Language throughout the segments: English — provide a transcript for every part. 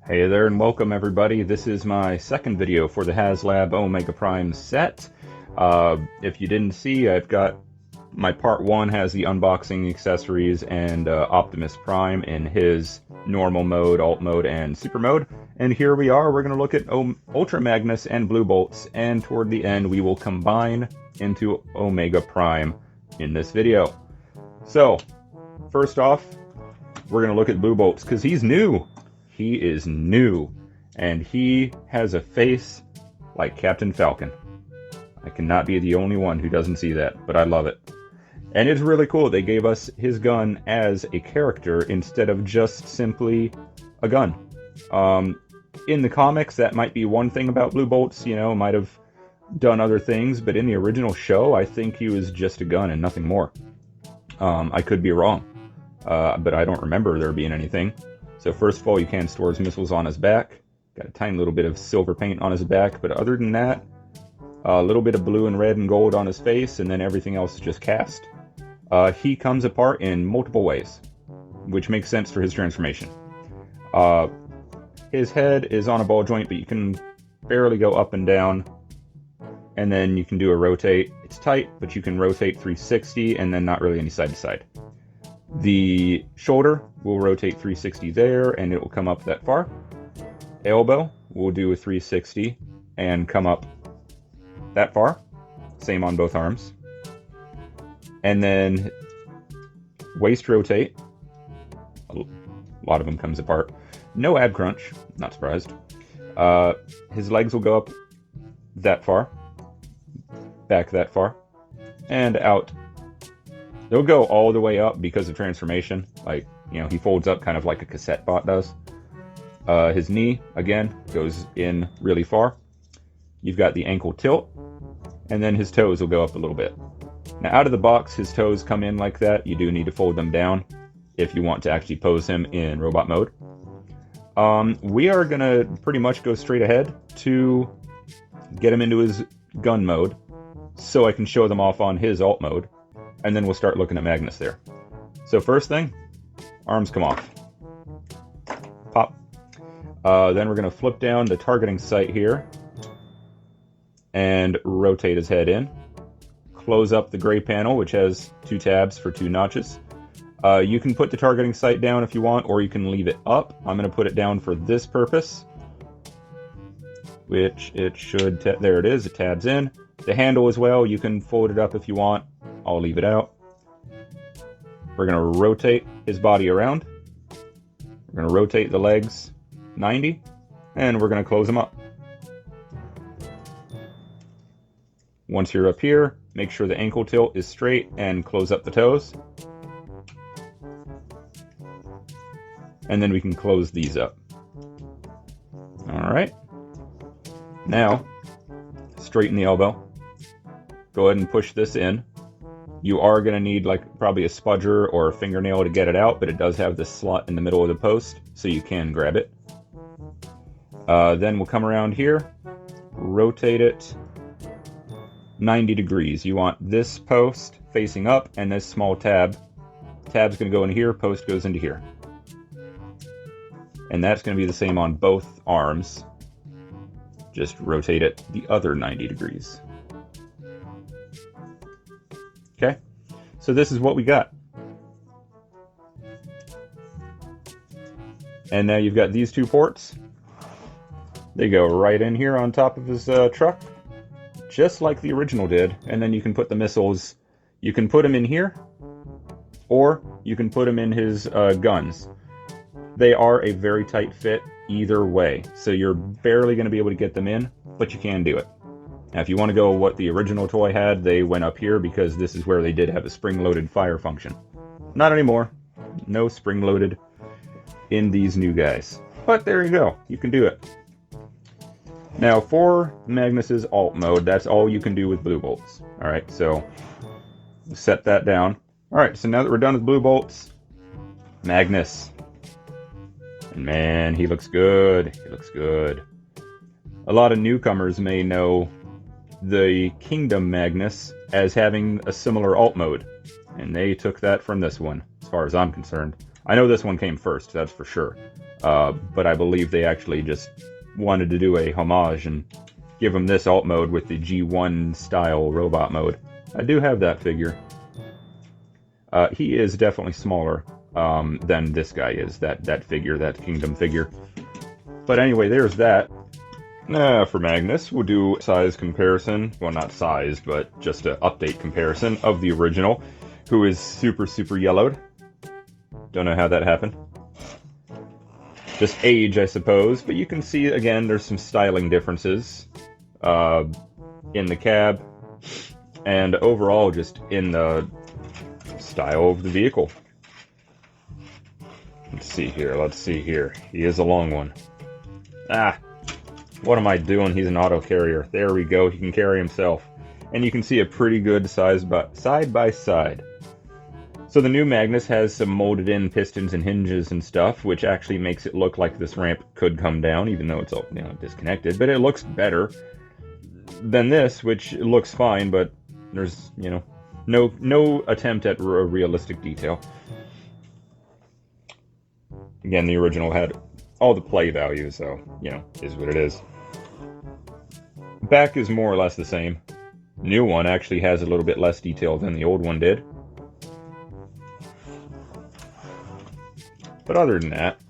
Hey there and welcome everybody. This is my second video for the Haslab Omega Prime set. If you didn't see, I've got my part 1 has the unboxing accessories and Optimus Prime in his normal mode, alt mode, and super mode. And here we are, we're going to look at Ultra Magnus and Blue Bolts, and toward the end we will combine into Omega Prime in this video. So, first off, we're going to look at Blue Bolts because he's new. He is new, and he has a face like Captain Falcon. I cannot be the only one who doesn't see that, but I love it. And it's really cool. They gave us his gun as a character instead of just simply a gun. In the comics, that might be one thing about Blue Bolts, you know, might have done other things, but in the original show, I think he was just a gun and nothing more. I could be wrong, but I don't remember there being anything. So first of all, you can store his missiles on his back. Got a tiny little bit of silver paint on his back, but other than that, a little bit of blue and red and gold on his face, and then everything else is just cast. He comes apart in multiple ways, which makes sense for his transformation. His head is on a ball joint, but you can barely go up and down, and then you can do a rotate. It's tight, but you can rotate 360, and then not really any side to side. The shoulder will rotate 360 there, and it will come up that far. Elbow will do a 360 and come up that far. Same on both arms. And then waist rotate. A lot of them comes apart. No ab crunch, not surprised. His legs will go up that far, back that far, and out. They'll go all the way up because of transformation. Like, you know, he folds up kind of like a cassette bot does. His knee, again, goes in really far. You've got the ankle tilt, and then his toes will go up a little bit. Now, out of the box, his toes come in like that. You do need to fold them down if you want to actually pose him in robot mode. We are going to pretty much go straight ahead to get him into his gun mode so I can show them off on his alt mode. And then we'll start looking at Magnus there. So first thing, arms come off. Pop. Then we're going to flip down the targeting sight here and rotate his head in. Close up the gray panel, which has 2 tabs for 2 notches. You can put the targeting sight down if you want, or you can leave it up. I'm going to put it down for this purpose, which it should, there it is, it tabs in. The handle as well, you can fold it up if you want. I'll leave it out. We're going to rotate his body around. We're going to rotate the legs 90, and we're going to close them up. Once you're up here, make sure the ankle tilt is straight and close up the toes. And then we can close these up. All right. Now, straighten the elbow. Go ahead and push this in. You are going to need like probably a spudger or a fingernail to get it out, but it does have this slot in the middle of the post, so you can grab it. Then we'll come around here, rotate it 90 degrees. You want this post facing up and this small tab. Tab's going to go in here, post goes into here. And that's going to be the same on both arms. Just rotate it the other 90 degrees. Okay, so this is what we got. And now you've got these 2 ports. They go right in here on top of his truck, just like the original did. And then you can put the missiles, you can put them in here, or you can put them in his guns. They are a very tight fit either way, so you're barely going to be able to get them in, but you can do it. Now, if you want to go what the original toy had, they went up here because this is where they did have a spring-loaded fire function. Not anymore. No spring-loaded in these new guys. But there you go. You can do it. Now, for Magnus's alt mode, that's all you can do with Blue Bolts. Alright, so set that down. Alright, so now that we're done with Blue Bolts, Magnus. And man, he looks good. He looks good. A lot of newcomers may know the Kingdom Magnus as having a similar alt mode, and they took that from this one, as far as I'm concerned. I know this one came first, that's for sure. but I believe they actually just wanted to do a homage and give him this alt mode with the G1 style robot mode. I do have that figure. He is definitely smaller than this guy is, that figure, that Kingdom figure. But anyway, there's that. For Magnus, we'll do size comparison. Well, not size, but just an update comparison of the original, who is super, super yellowed. Don't know how that happened. Just age, I suppose. But you can see, again, there's some styling differences in the cab and overall just in the style of the vehicle. Let's see here. He is a long one. What am I doing? He's an auto carrier. There we go. He can carry himself. And you can see a pretty good side by side. So the new Magnus has some molded in pistons and hinges and stuff, which actually makes it look like this ramp could come down, even though it's all, disconnected. But it looks better than this, which looks fine, but there's, no attempt at realistic detail. Again, the original had all the play value, so, is what it is. Back is more or less the same. New one actually has a little bit less detail than the old one did. But other than that,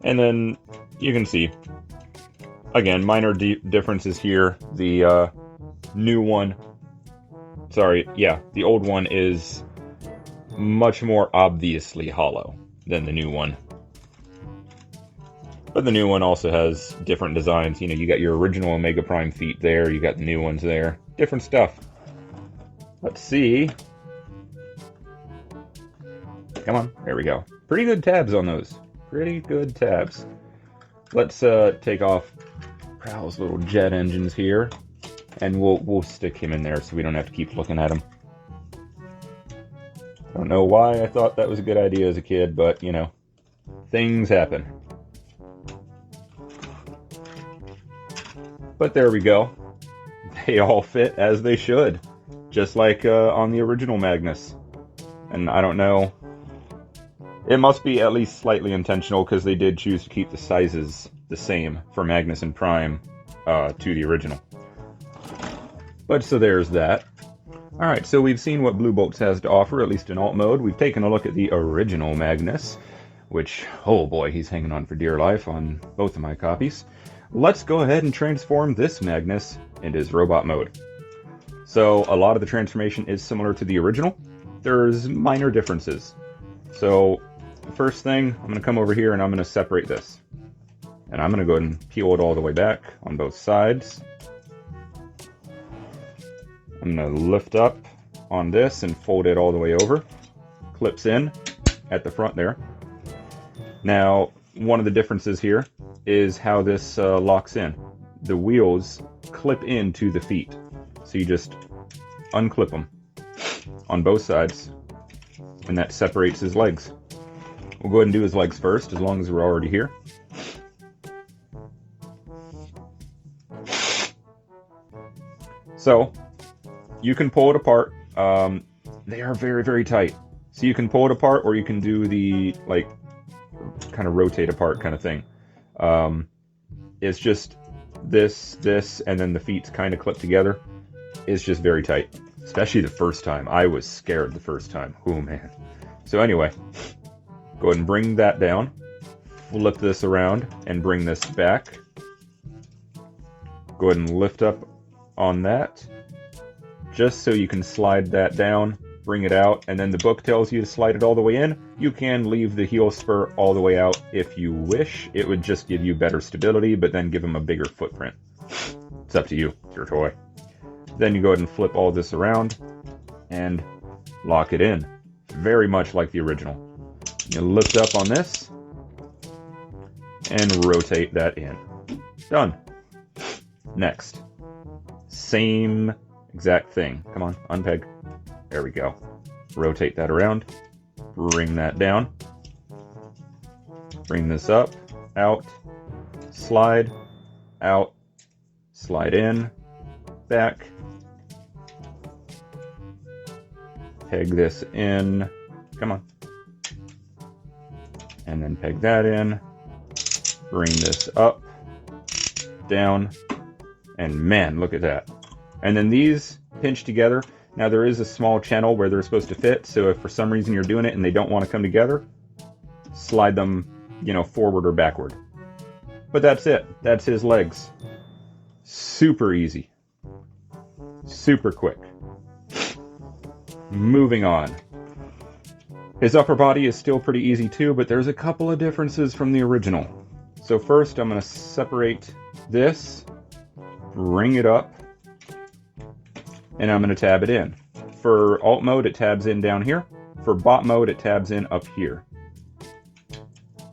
and then you can see, again, minor differences here. The new one, the old one is much more obviously hollow than the new one. But the new one also has different designs. You got your original Omega Prime feet there, you got the new ones there. Different stuff. Let's see. Come on, there we go. Pretty good tabs on those. Pretty good tabs. Let's take off Prowl's little jet engines here, and we'll stick him in there so we don't have to keep looking at him. Don't know why I thought that was a good idea as a kid, but, things happen. But there we go. They all fit as they should, just like on the original Magnus. And I don't know, it must be at least slightly intentional, because they did choose to keep the sizes the same for Magnus and Prime to the original. But so there's that. Alright, so we've seen what Blue Bolts has to offer, at least in alt mode. We've taken a look at the original Magnus, which, oh boy, he's hanging on for dear life on both of my copies. Let's go ahead and transform this Magnus into his robot mode. So a lot of the transformation is similar to the original. There's minor differences. So first thing, I'm going to come over here and I'm going to separate this. And I'm going to go ahead and peel it all the way back on both sides. I'm going to lift up on this and fold it all the way over. Clips in at the front there. Now, one of the differences here is how this locks in. The wheels clip into the feet. So you just unclip them on both sides, and that separates his legs. We'll go ahead and do his legs first, as long as we're already here. So, you can pull it apart. They are very, very tight. So you can pull it apart, or you can do the, kind of rotate apart kind of thing. It's just this, and then the feet kind of clip together. It's just very tight. Especially the first time. I was scared the first time. Oh, man. So anyway, go ahead and bring that down. Flip this around and bring this back. Go ahead and lift up on that, just so you can slide that down, bring it out, and then the book tells you to slide it all the way in. You can leave the heel spur all the way out if you wish. It would just give you better stability, but then give them a bigger footprint. It's up to you. It's your toy. Then you go ahead and flip all this around and lock it in, very much like the original. You lift up on this and rotate that in. Done. Next. Same exact thing. Come on, unpeg. There we go. Rotate that around. Bring that down. Bring this up, out, slide, out, slide in, back. Peg this in. Come on. And then peg that in. Bring this up, down, and man, look at that. And then these pinch together. Now there is a small channel where they're supposed to fit, so if for some reason you're doing it and they don't want to come together, slide them, forward or backward. But that's it. That's his legs. Super easy. Super quick. Moving on. His upper body is still pretty easy too, but there's a couple of differences from the original. So first I'm going to separate this, bring it up, and I'm going to tab it in. For alt mode, it tabs in down here. For bot mode, it tabs in up here.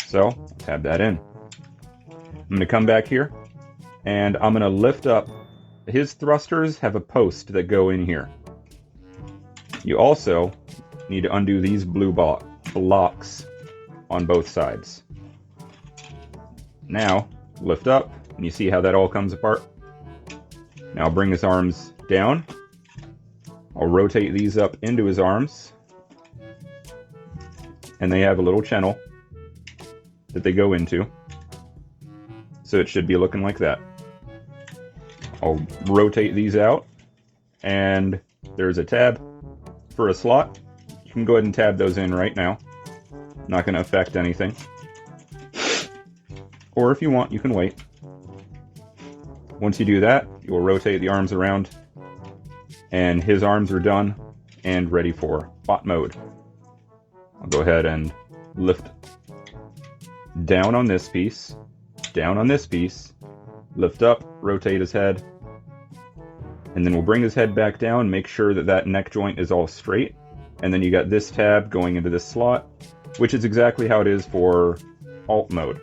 So, I'll tab that in. I'm going to come back here, and I'm going to lift up. His thrusters have a post that go in here. You also need to undo these blue blocks on both sides. Now, lift up, and you see how that all comes apart? Now I'll bring his arms down. I'll rotate these up into his arms. And they have a little channel that they go into. So it should be looking like that. I'll rotate these out. And there's a tab for a slot. You can go ahead and tab those in right now. Not going to affect anything. Or if you want, you can wait. Once you do that, you'll rotate the arms around. And his arms are done and ready for bot mode. I'll go ahead and lift down on this piece, down on this piece, lift up, rotate his head, and then we'll bring his head back down, make sure that that neck joint is all straight, and then you got this tab going into this slot, which is exactly how it is for alt mode.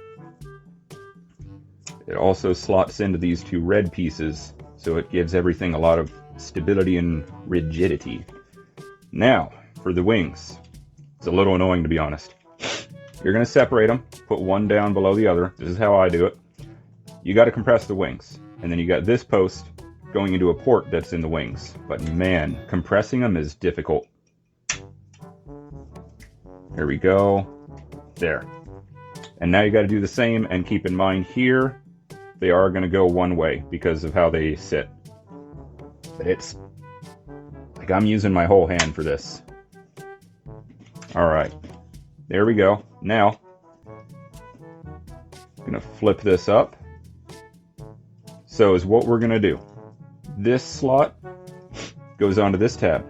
It also slots into these two red pieces, so it gives everything a lot of stability and rigidity. Now, for the wings. It's a little annoying, to be honest. You're going to separate them, put one down below the other. This is how I do it. You got to compress the wings, and then you got this post going into a port that's in the wings. But man, compressing them is difficult. There we go. There. And now you got to do the same, and keep in mind here, they are going to go one way because of how they sit. But it's like I'm using my whole hand for this. Alright, there we go. Now, I'm going to flip this up. So is what we're going to do. This slot goes onto this tab.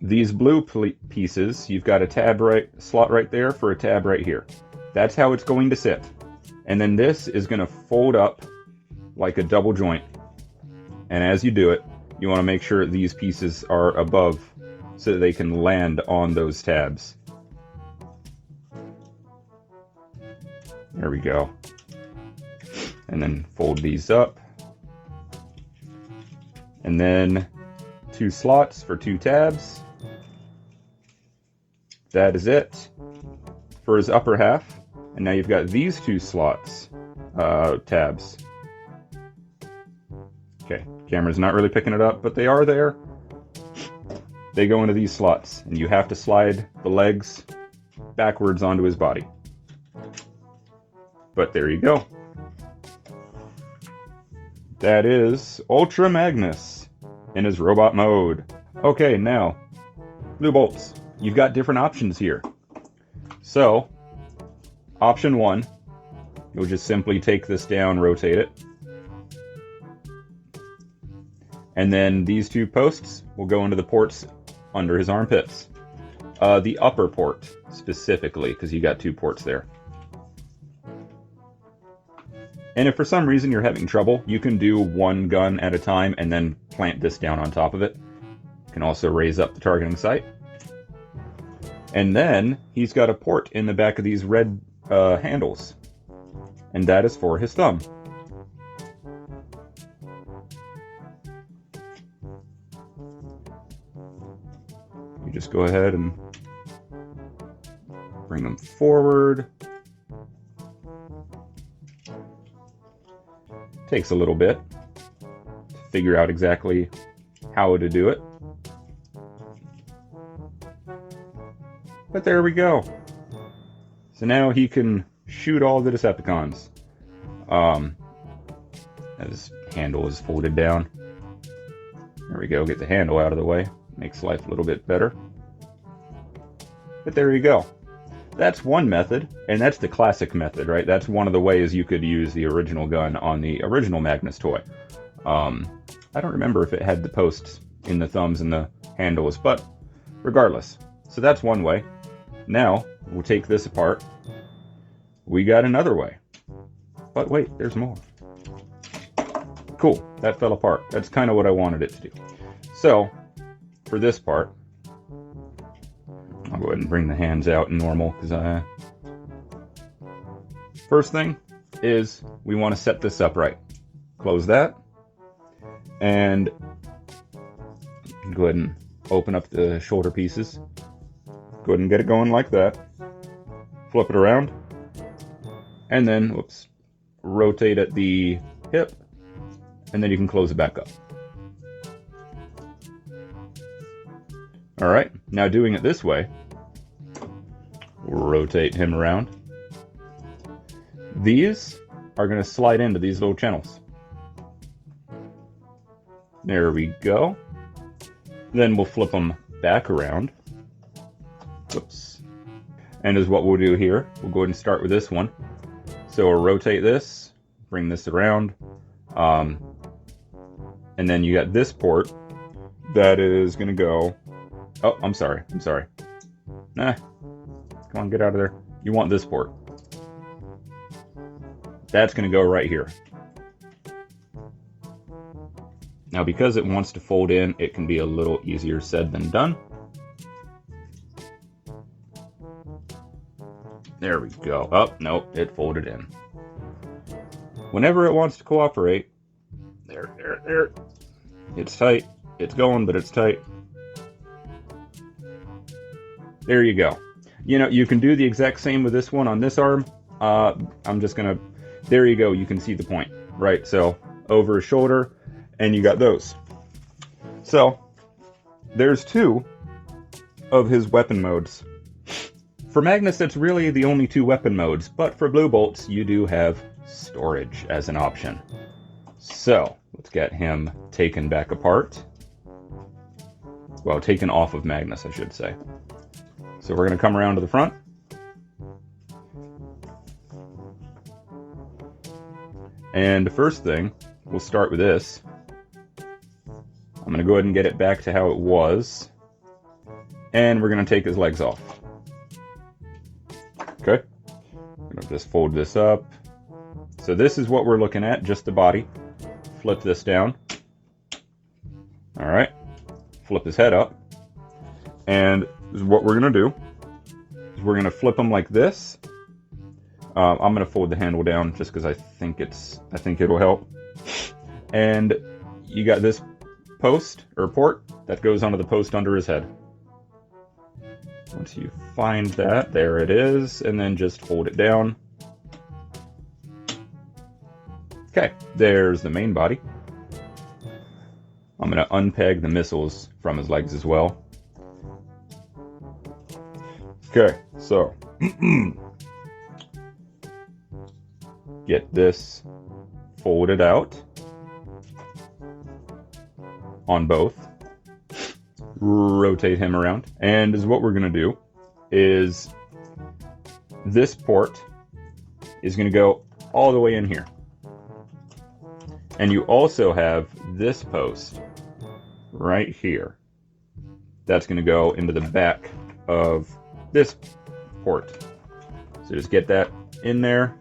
These blue pieces, you've got a slot right there for a tab right here. That's how it's going to sit. And then this is going to fold up like a double joint. And as you do it, you want to make sure these pieces are above so that they can land on those tabs. There we go. And then fold these up. And then 2 slots for 2 tabs. That is it for his upper half. And now you've got these 2 slots, tabs. Okay, camera's not really picking it up, but they are there. They go into these slots, and you have to slide the legs backwards onto his body. But there you go. That is Ultra Magnus in his robot mode. Okay, now, blue bolts. You've got different options here. So, option 1, you'll just simply take this down, rotate it. And then these 2 posts will go into the ports under his armpits. The upper port, specifically, because you got 2 ports there. And if for some reason you're having trouble, you can do 1 gun at a time and then plant this down on top of it. You can also raise up the targeting sight. And then he's got a port in the back of these red handles. And that is for his thumb. You just go ahead and bring them forward. Takes a little bit to figure out exactly how to do it. But there we go. So now he can shoot all the Decepticons. His handle is folded down. There we go, get the handle out of the way. Makes life a little bit better. But there you go. That's one method, and that's the classic method, right? That's one of the ways you could use the original gun on the original Magnus toy. I don't remember if it had the posts in the thumbs and the handles, but regardless. So that's one way. Now, we'll take this apart. We got another way. But wait, there's more. Cool, that fell apart. That's kind of what I wanted it to do. So, for this part, I'll go ahead and bring the hands out in normal, because first thing is we want to set this up right. Close that, and go ahead and open up the shoulder pieces. Go ahead and get it going like that. Flip it around, and then, whoops, rotate at the hip, and then you can close it back up. Alright, now doing it this way, rotate him around. These are going to slide into these little channels. There we go. Then we'll flip them back around. Oops. And as what we'll do here, we'll go ahead and start with this one. So we'll rotate this, bring this around, and then you got this port that is going to go... Oh, I'm sorry. Nah. Come on, get out of there. You want this port. That's going to go right here. Now, because it wants to fold in, it can be a little easier said than done. There we go. Oh, nope, it folded in. Whenever it wants to cooperate, there. It's tight. It's going, but it's tight. There you go. You know, you can do the exact same with this one on this arm. I'm just gonna, there you go, you can see the point, right? So, over his shoulder, and you got those. So, there's two of his weapon modes. For Magnus, that's really the only two weapon modes, but for Blue Bolts, you do have storage as an option. So, let's get him taken back apart. Well, taken off of Magnus, I should say. So we're going to come around to the front. And the first thing, we'll start with this. I'm going to go ahead and get it back to how it was. And we're going to take his legs off. Okay. I'm going to just fold this up. So this is what we're looking at, just the body. Flip this down. All right. Flip his head up. And what we're going to do is we're going to flip him like this. I'm going to fold the handle down just because I think it'll help. And you got this post or port that goes onto the post under his head. Once you find that, there it is, and then just hold it down. Okay, there's the main body. I'm going to unpeg the missiles from his legs as well. Okay, so get this folded out on both. Rotate him around. And is what we're going to do is this port is going to go all the way in here. And you also have this post right here. That's going to go into the back of this port. So just get that in there.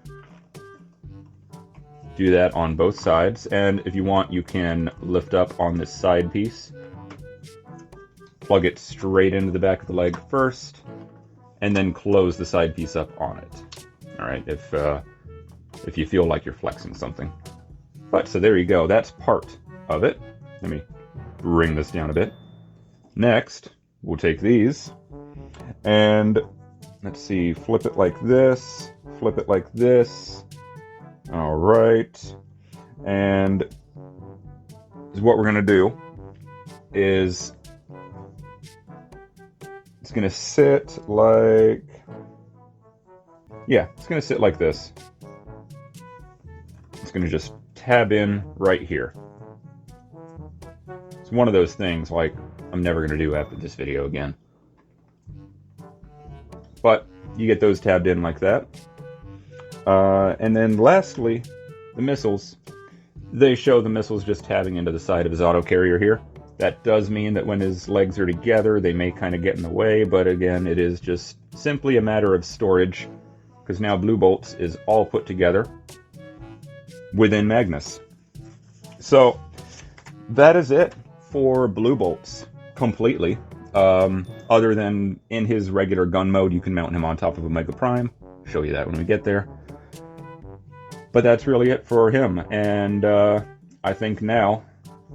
Do that on both sides. And if you want, you can lift up on this side piece. Plug it straight into the back of the leg first. And then close the side piece up on it. Alright, if you feel like you're flexing something. But, so there you go. That's part of it. Let me bring this down a bit. Next, we'll take these. And, let's see, flip it like this. Flip it like this. Alright. And what we're going to do is it's going to sit like Yeah, it's going to sit like this. It's going to just tab in right here. It's one of those things like I'm never going to do after this video again. But you get those tabbed in like that. And then lastly, the missiles. They show the missiles just tabbing into the side of his auto carrier here. That does mean that when his legs are together, they may kind of get in the way, but again, it is just simply a matter of storage, because now Blue Bolts is all put together within Magnus. So that is it for Blue Bolts completely. Other than in his regular gun mode, you can mount him on top of a Mega Prime. Show you that when we get there. But that's really it for him, and I think now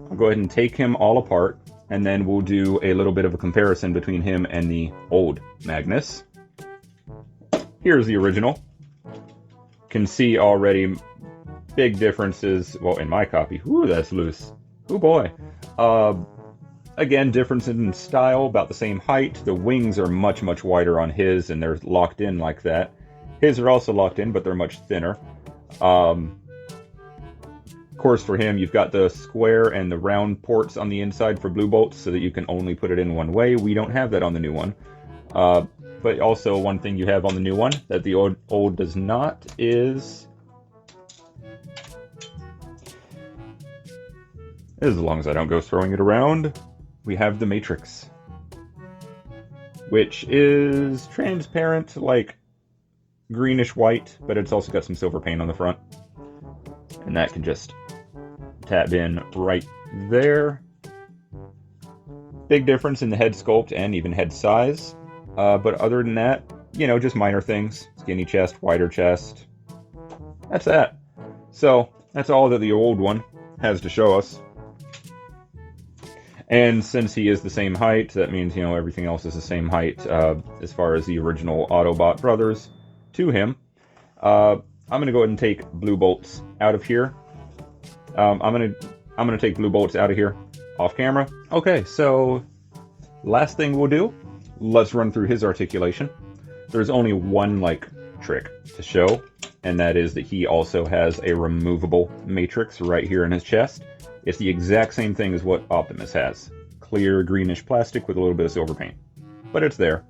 I'll go ahead and take him all apart, and then we'll do a little bit of a comparison between him and the old Magnus. Here's the original. Can see already big differences. Well, in my copy, ooh, that's loose. Oh boy. Again, difference in style, about the same height. The wings are much, much wider on his, and they're locked in like that. His are also locked in, but they're much thinner. Of course, for him, you've got the square and the round ports on the inside for Blue Bolts, so that you can only put it in one way. We don't have that on the new one. But also, one thing you have on the new one that the old does not is... As long as I don't go throwing it around, we have the Matrix, which is transparent, like greenish white, but it's also got some silver paint on the front, and that can just tab in right there. Big difference in the head sculpt and even head size, but other than that, you know, just minor things. Skinny chest, wider chest. That's that. So that's all that the old one has to show us. And since he is the same height, that means, you know, everything else is the same height as far as the original Autobot brothers to him. I'm going to go ahead and take Blue Bolts out of here. I'm going to take Blue Bolts out of here off camera. Okay, so last thing we'll do, let's run through his articulation. There's only one, like, trick to show, and that is that he also has a removable matrix right here in his chest. It's the exact same thing as what Optimus has. Clear greenish plastic with a little bit of silver paint. But it's there.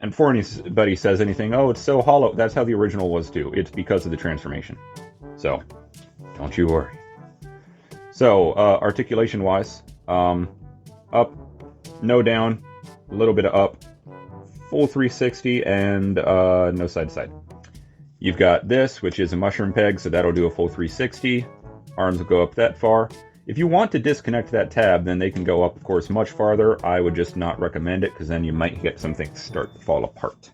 And before anybody says anything, oh, it's so hollow, that's how the original was too. It's because of the transformation. So, don't you worry. So, articulation-wise, up, no down, a little bit of up, full 360, and no side-to-side. You've got this, which is a mushroom peg, so that'll do a full 360. Arms will go up that far. If you want to disconnect that tab, then they can go up, of course, much farther. I would just not recommend it, because then you might get something start to fall apart.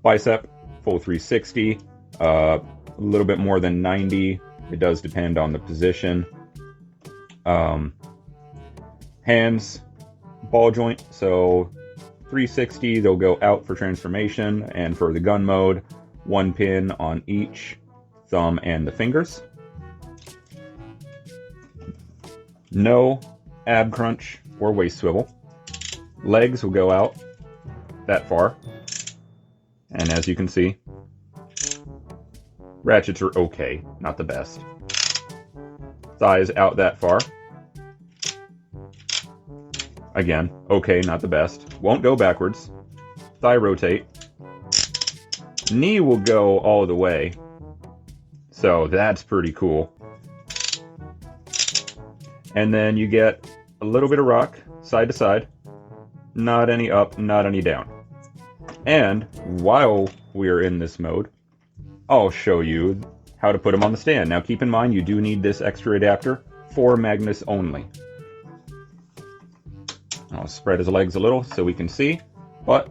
Bicep, full 360. A little bit more than 90. It does depend on the position. Hands, ball joint, so 360. They'll go out for transformation, and for the gun mode, one pin on each thumb and the fingers. No ab crunch or waist swivel. Legs will go out that far. And as you can see, ratchets are okay, not the best. Thighs out that far. Again, okay, not the best. Won't go backwards. Thigh rotate. Knee will go all the way. So that's pretty cool. And then you get a little bit of rock, side to side. Not any up, not any down. And while we're in this mode, I'll show you how to put them on the stand. Now keep in mind, you do need this extra adapter for Magnus only. I'll spread his legs a little so we can see. But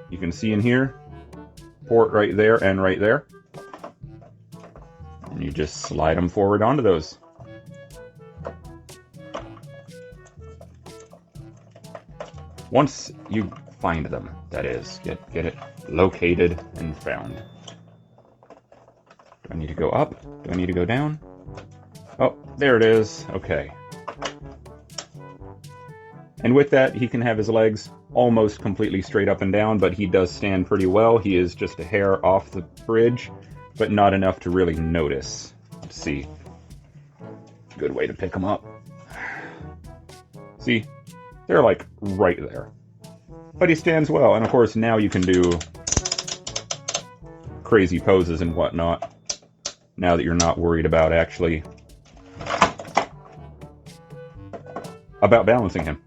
you can see in here, port right there and right there. And you just slide them forward onto those. Once you find them, that is, get it located and found. Do I need to go up? Do I need to go down? Oh, there it is. Okay. And with that, he can have his legs almost completely straight up and down, but he does stand pretty well. He is just a hair off the bridge, but not enough to really notice. Let's see. Good way to pick them up. See, they're like right there. But he stands well, and of course now you can do crazy poses and whatnot, now that you're not worried about actually about balancing him.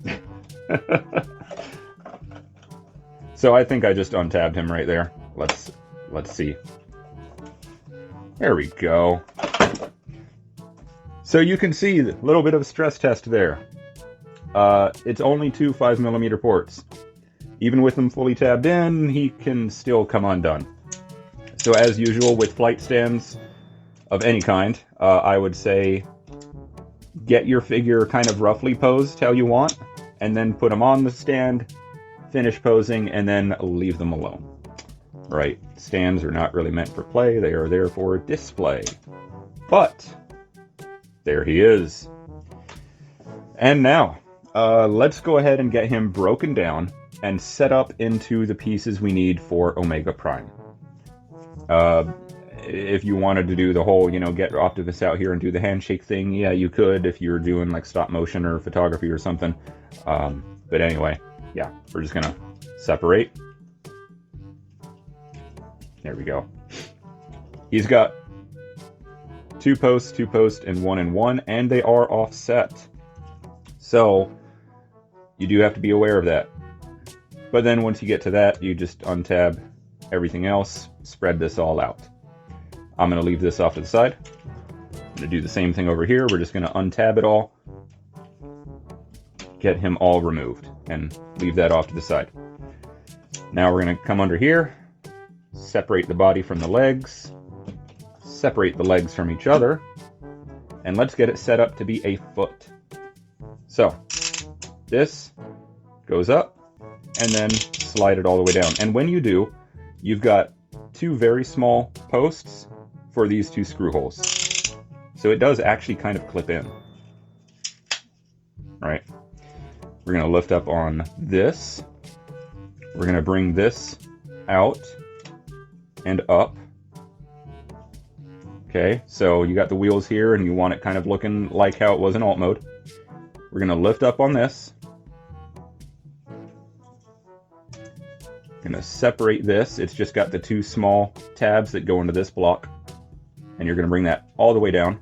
So I think I just untabbed him right there. Let's see. There we go. So you can see a little bit of a stress test there. It's only two 5mm ports. Even with them fully tabbed in, he can still come undone. So as usual with flight stands of any kind, I would say get your figure kind of roughly posed how you want, and then put them on the stand, finish posing, and then leave them alone. Right, stands are not really meant for play, they are there for display. But, there he is. And now, let's go ahead and get him broken down and set up into the pieces we need for Omega Prime. If you wanted to do the whole, get Optimus out here and do the handshake thing, yeah, you could if you were doing like stop motion or photography or something. But anyway, yeah, we're just gonna separate. There we go. He's got two posts, and one, and they are offset. So you do have to be aware of that. But then once you get to that, you just untab everything else, spread this all out. I'm going to leave this off to the side. I'm going to do the same thing over here. We're just going to untab it all, get him all removed, and leave that off to the side. Now we're going to come under here, separate the body from the legs, separate the legs from each other, and let's get it set up to be a foot. So, this goes up, and then slide it all the way down. And when you do, you've got two very small posts for these two screw holes. So it does actually kind of clip in. Right. We're going to lift up on this. We're going to bring this out and up. Okay, so you got the wheels here and you want it kind of looking like how it was in alt mode. We're going to lift up on this. Going to separate this. It's just got the two small tabs that go into this block. And you're going to bring that all the way down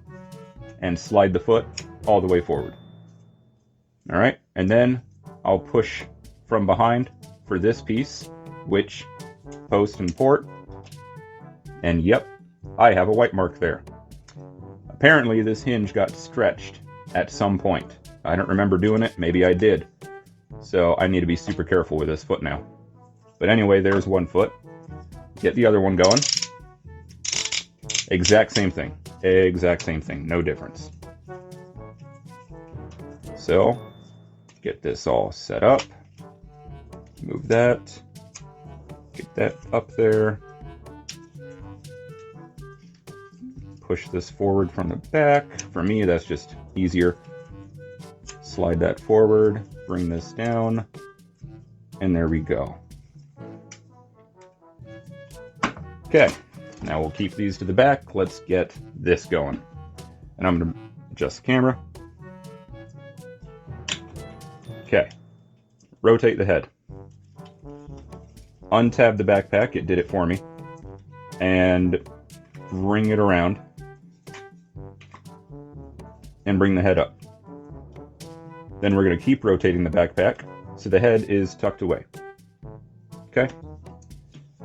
and slide the foot all the way forward. All right, and then I'll push from behind for this piece, which post and port. And yep, I have a white mark there. Apparently this hinge got stretched at some point. I don't remember doing it, maybe I did. So I need to be super careful with this foot now. But anyway, there's one foot. Get the other one going. Exact same thing. Exact same thing. No difference. So, get this all set up. Move that. Get that up there. Push this forward from the back. For me, that's just easier. Slide that forward. Bring this down. And there we go. Okay, now we'll keep these to the back. Let's get this going. And I'm going to adjust the camera. Okay, rotate the head. Untab the backpack, it did it for me. And bring it around. And bring the head up. Then we're going to keep rotating the backpack so the head is tucked away. Okay?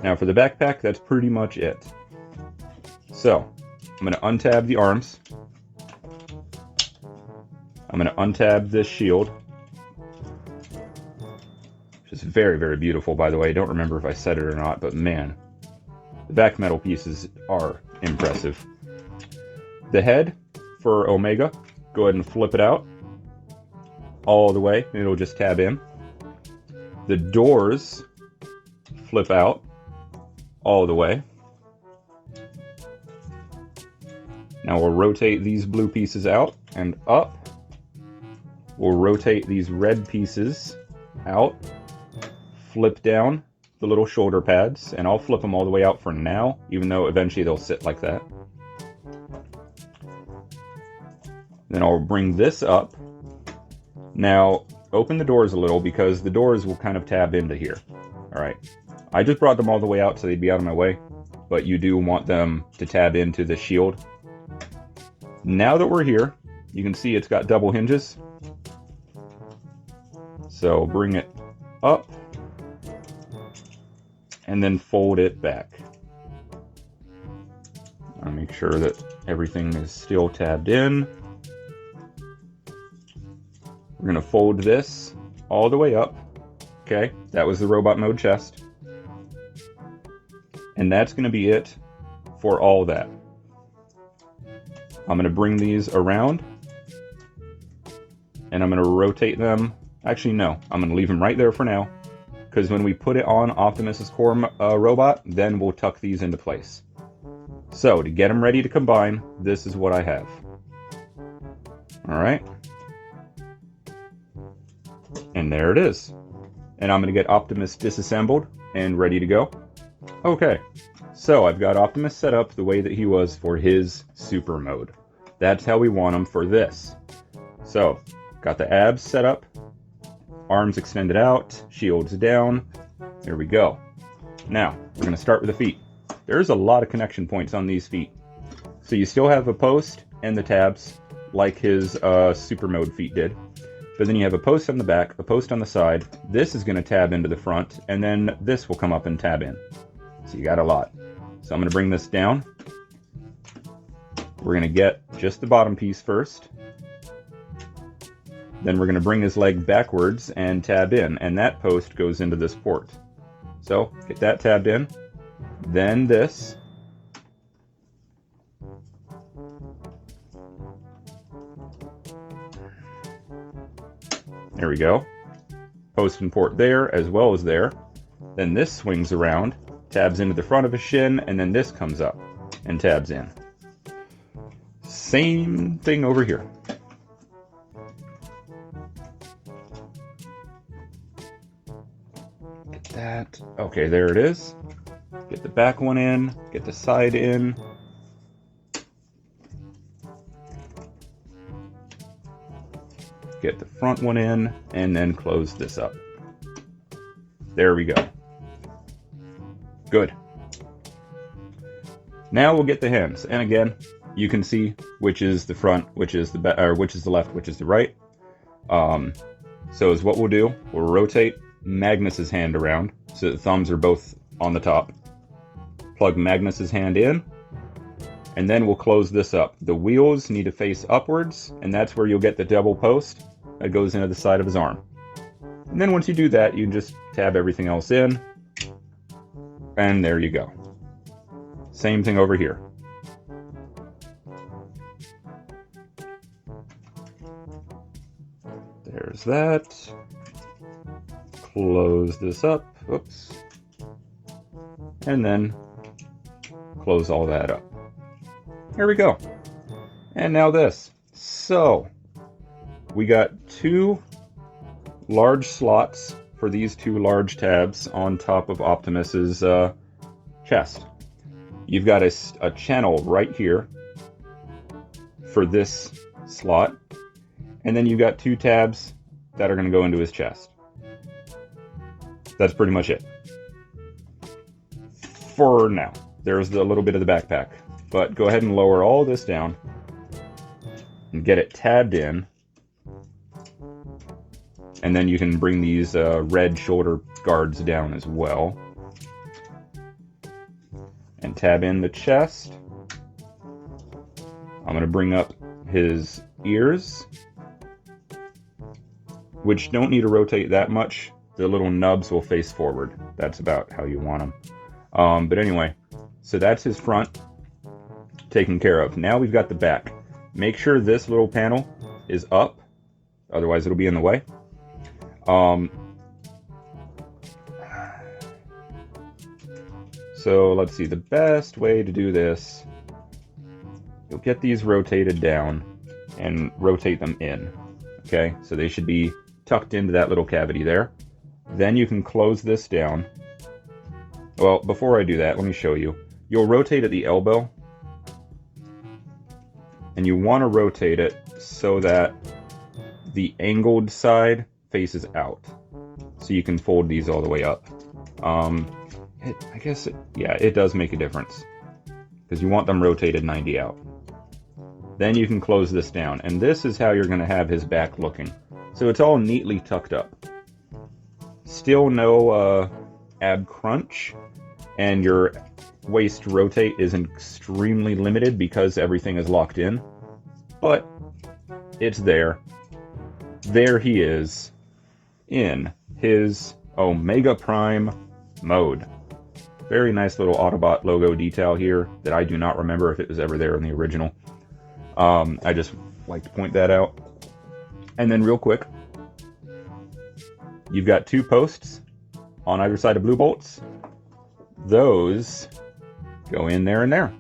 Now for the backpack, that's pretty much it. So, I'm going to untab the arms. I'm going to untab this shield. Which is very, very beautiful, by the way. I don't remember if I said it or not, but man, the back metal pieces are impressive. The head for Omega, go ahead and flip it out all the way. It'll just tab in. The doors flip out all the way. Now we'll rotate these blue pieces out and up. We'll rotate these red pieces out flip down the little shoulder pads, and I'll flip them all the way out for now, even though eventually they'll sit like that. Then I'll bring this up. Now, open the doors a little because the doors will kind of tab into here. All right. I just brought them all the way out so they'd be out of my way, but you do want them to tab into the shield. Now that we're here, you can see it's got double hinges. So bring it up and then fold it back. I'll make sure that everything is still tabbed in. We're going to fold this all the way up. Okay, that was the robot mode chest. And that's going to be it for all that. I'm going to bring these around. And I'm going to rotate them. Actually, no. I'm going to leave them right there for now. Because when we put it on Optimus's core robot, then we'll tuck these into place. So, to get them ready to combine, this is what I have. Alright. And there it is. And I'm going to get Optimus disassembled and ready to go. Okay, so I've got Optimus set up the way that he was for his super mode. That's how we want him for this. So, got the abs set up, arms extended out, shields down. There we go. Now, we're going to start with the feet. There's a lot of connection points on these feet. So you still have a post and the tabs, like his super mode feet did. But then you have a post on the back, a post on the side. This is going to tab into the front, and then this will come up and tab in. So you got a lot. So I'm going to bring this down. We're going to get just the bottom piece first. Then we're going to bring his leg backwards and tab in, and that post goes into this port. So get that tabbed in. Then this. There we go. Post and port there as well as there. Then this swings around, tabs into the front of a shin, and then this comes up and tabs in. Same thing over here. Get that. Okay, there it is. Get the back one in, get the side in. Get the front one in, and then close this up. There we go. Good. Now we'll get the hands, and again, you can see which is the front, which is the back, or which is the left, which is the right. So is what we'll do. We'll rotate Magnus's hand around so the thumbs are both on the top. Plug Magnus's hand in, and then we'll close this up. The wheels need to face upwards, and that's where you'll get the double post that goes into the side of his arm. And then once you do that, you can just tab everything else in, and there you go. Same thing over here. There's that. Close this up. Oops. And then close all that up. There we go. And now this. So, we got two large slots for these two large tabs on top of Optimus's chest. You've got a channel right here for this slot, and then you've got two tabs that are going to go into his chest. That's pretty much it. For now. There's a little bit of the backpack. But go ahead and lower all this down and get it tabbed in. And then you can bring these red shoulder guards down as well. And tab in the chest. I'm going to bring up his ears, which don't need to rotate that much. The little nubs will face forward. That's about how you want them. But anyway, so that's his front taken care of. Now we've got the back. Make sure this little panel is up, otherwise it'll be in the way. So let's see, the best way to do this, you'll get these rotated down and rotate them in. Okay, so they should be tucked into that little cavity there. Then you can close this down. Well, before I do that, let me show you. You'll rotate at the elbow, and you want to rotate it so that the angled side faces out. So you can fold these all the way up. It does make a difference, because you want them rotated 90 out. Then you can close this down, and this is how you're going to have his back looking. So it's all neatly tucked up. Still no ab crunch, and your waist rotate is extremely limited because everything is locked in. But it's there. There he is in his Omega Prime mode. Very nice little Autobot logo detail here that I do not remember if it was ever there in the original. I just like to point that out. And then real quick, you've got 2 posts on either side of blue bolts. Those go in there and there.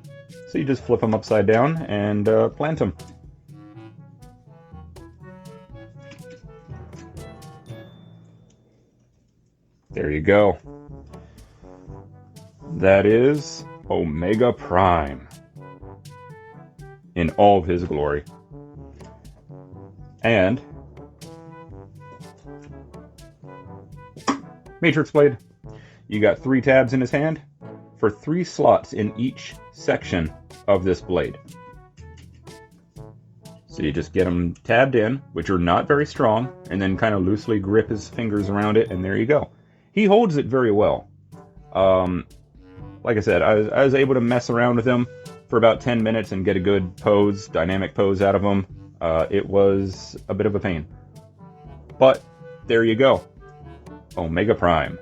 So you just flip them upside down and plant them. There you go. That is Omega Prime in all of his glory. And Matrix Blade. You got 3 tabs in his hand for 3 slots in each section of this blade. So you just get them tabbed in, which are not very strong, and then kind of loosely grip his fingers around it, and there you go. He holds it very well. Like I said, I was able to mess around with him for about 10 minutes and get a good pose, dynamic pose out of him. It was a bit of a pain. But there you go. Omega Prime.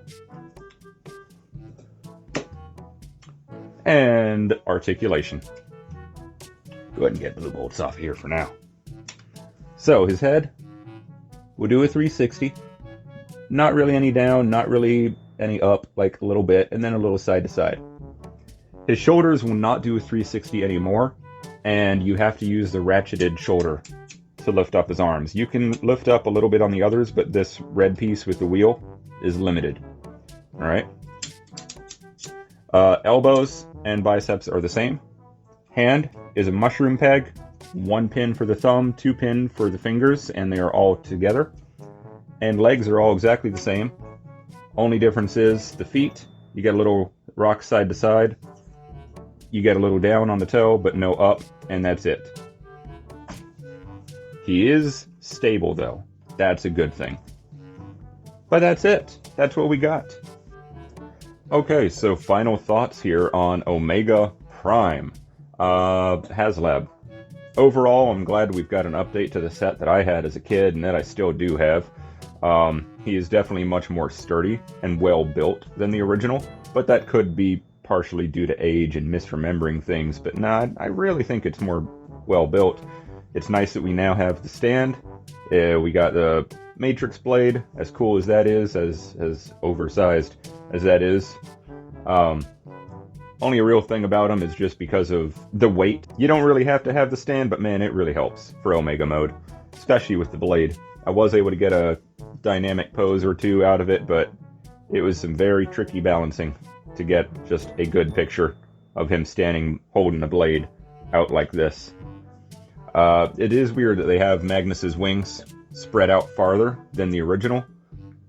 And articulation. Go ahead and get blue bolts off here for now. So his head, we'll do a 360. Not really any down, not really any up, like a little bit, and then a little side to side. His shoulders will not do a 360 anymore, and you have to use the ratcheted shoulder to lift up his arms. You can lift up a little bit on the others, but this red piece with the wheel is limited. Alright? Elbows and biceps are the same. Hand is a mushroom peg. 1 pin for the thumb, 2 pin for the fingers, and they are all together. And legs are all exactly the same. Only difference is the feet. You get a little rock side to side. You get a little down on the toe, but no up, and that's it. He is stable, though. That's a good thing. But that's it. That's what we got. Okay, so final thoughts here on Omega Prime. Haslab. Overall, I'm glad we've got an update to the set that I had as a kid, and that I still do have. He is definitely much more sturdy and well built than the original, but that could be partially due to age and misremembering things. But nah, I really think it's more well built. It's nice that we now have the stand. We got the Matrix Blade, as cool as that is, as oversized as that is. Only a real thing about him is just because of the weight. You don't really have to have the stand, but man, it really helps for Omega mode, especially with the blade. I was able to get a dynamic pose or 2 out of it, but it was some very tricky balancing to get just a good picture of him standing holding the blade out like this. It is weird that they have Magnus's wings spread out farther than the original.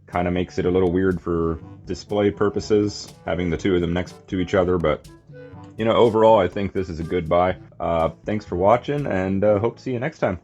Kind of makes it a little weird for display purposes, having the 2 of them next to each other, but you know, overall I think this is a good buy. Thanks for watching, and hope to see you next time.